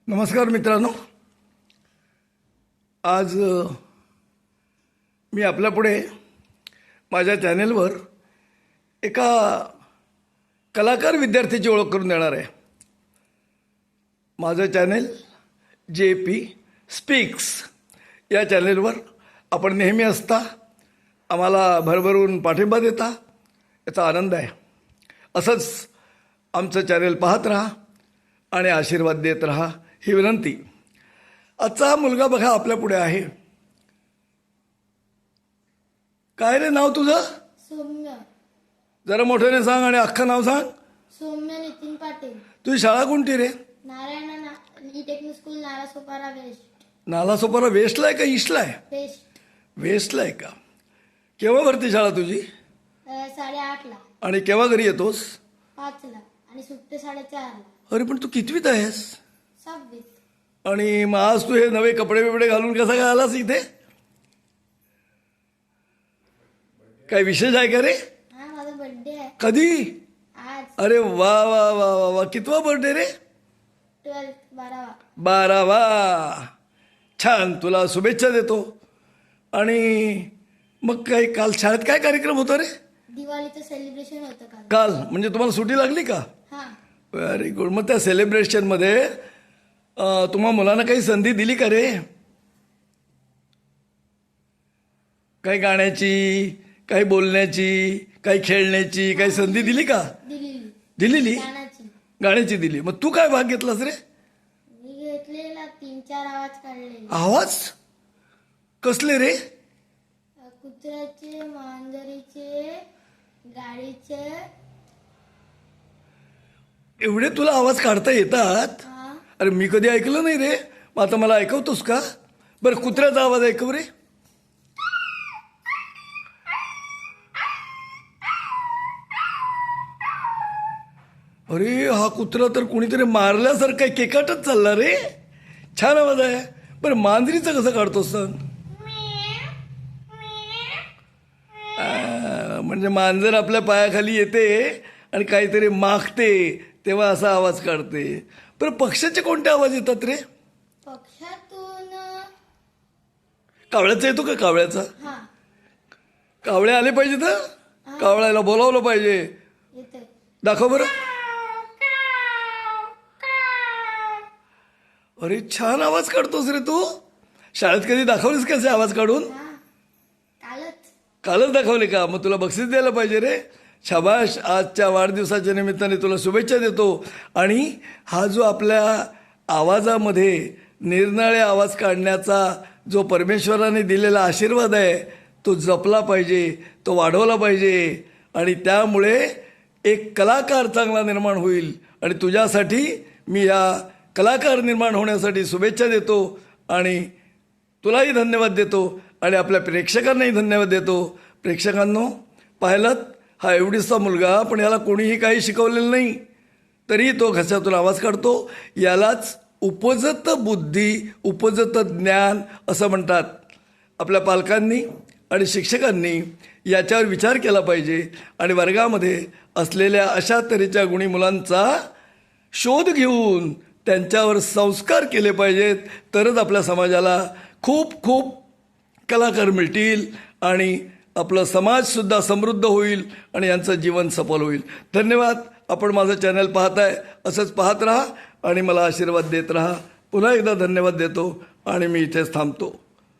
नमस्कार मित्रांनो, आज मी आपल्यापुढे माझ्या चॅनेलवर एका कलाकार विद्यार्थ्याची ओळख करून देणार आहे. माझं चॅनेल JP स्पीक्स या चॅनेलवर आपण नेहमी असता, आम्हाला भरभरून पाठिंबा देता, याचा आनंद आहे. असंच आमचं चॅनेल पाहत राहा आणि आशीर्वाद देत राहा ही विनंती. आजचा हा मुलगा बघा आपल्या पुढे आहे. काय रे नाव तुझं? सौम्य. जरा मोठ्याने सांग आणि अख्खं नाव सांग. सौम्य नितीन पाटील. तुझी शाळा कोणती रे? Narayan technique school Nalasopara west. Nalasopara वेस्टला आहे का ईस्टला आहे? वेस्ट. वेस्टला आहे का? केव्हा भरती शाळा तुझी? 8:30 ला. आणि केव्हा घरी येतोस? 5 ला आणि सुट्टे 4:30 ला. अरे पण तू कितवीत आहेस? 6वीत. आणि मग आज तू हे नवे कपडे बिपडे घालून कसा काय आलास इथे? काय विशेष आहे का रे? हा, माझा बर्थडे आहे कधी? आज. अरे वा वा वा वा वा, कितवा बर्थडे रे? 12वा. 12वा. छान, तुला शुभेच्छा देतो. आणि मग काय काल शाळेत काय कार्यक्रम होता रे? दिवाळीचं सेलिब्रेशन होतं काल. काल म्हणजे तुम्हाला सुट्टी लागली का? हा. Very good. मग त्या सेलिब्रेशनमध्ये तुम्हा मुलांना काही संधी दिली का रे? काही गाण्याची, काही बोलण्याची, काही खेळण्याची, काही संधी दिली का? दिलेली. दिलेली? गाण्याची. गाण्याची दिली. मग तू काय भाग घेतलास रे? मी घेतलेला 3-4 आवाज काढले. आवाज कसले रे? कुत्र्याचे, मांजरीचे, गाडीचे. एवढे तुला आवाज काढता येतात? हा. अरे मी कधी ऐकलं नाही रे. मग आता मला ऐकवतोस का? बरं, कुत्र्याचा आवाज ऐकव रे. अरे हा कुत्रा तर कुणीतरी मारल्यासारखा केकाटच चालला रे. छान आवाज आहे. बरं, मांजरीचं कसं काढतोस सांग? म्हणजे मांजर आपल्या पायाखाली येते आणि काहीतरी मागते तेव्हा असा आवाज काढते. बरं, पक्ष्याचे कोणते आवाज येतात रे? पक्षातून. कावळ्याचा येतो का? कावळ्याचा? हा, कावळे आले पाहिजे तर कावळ्याला बोलावलं पाहिजे. येते. दाखव बरं. अरे छान आवाज काढतोस रे तू. शाळेत कधी दाखवलीस कसे आवाज काढून? हा, कालच. कालच दाखवले का? मग तुला बक्षीस द्यायला पाहिजे रे. शाबाश. आजच्या वाढदिवसाच्या निमित्ताने तुला शुभेच्छा देतो. आणि हा जो आपल्या आवाजामध्ये निरनिराळे आवाज काढण्याचा जो परमेश्वराने दिलेला आशीर्वाद आहे तो जपला पाहिजे, तो वाढवला पाहिजे. आणि त्यामुळे एक कलाकार चांगला निर्माण होईल. आणि तुझ्यासाठी मी या कलाकार निर्माण होण्यासाठी शुभेच्छा देतो आणि तुलाही धन्यवाद देतो आणि आपल्या प्रेक्षकांनाही धन्यवाद देतो. प्रेक्षकांनो, पाहिलं, हा एवढीचा मुलगा, पण याला कोणीही काही शिकवलेलं नाही तरी तो घशातून आवाज काढतो. यालाच उपजत बुद्धी, उपजत ज्ञान असं म्हणतात. आपल्या पालकांनी आणि शिक्षकांनी याच्यावर विचार केला पाहिजे आणि वर्गामध्ये असलेल्या अशा तऱ्हेच्या गुणी मुलांचा शोध घेऊन त्यांच्यावर संस्कार केले पाहिजेत. तरच आपल्या समाजाला खूप खूप कलाकार मिळतील आणि आपलं समाजसुद्धा समृद्ध होईल आणि यांचं जीवन सफल होईल. धन्यवाद. आपण माझं चॅनल पाहताय, असंच पाहत राहा आणि मला आशीर्वाद देत राहा. पुन्हा एकदा धन्यवाद देतो आणि मी इथेच थांबतो.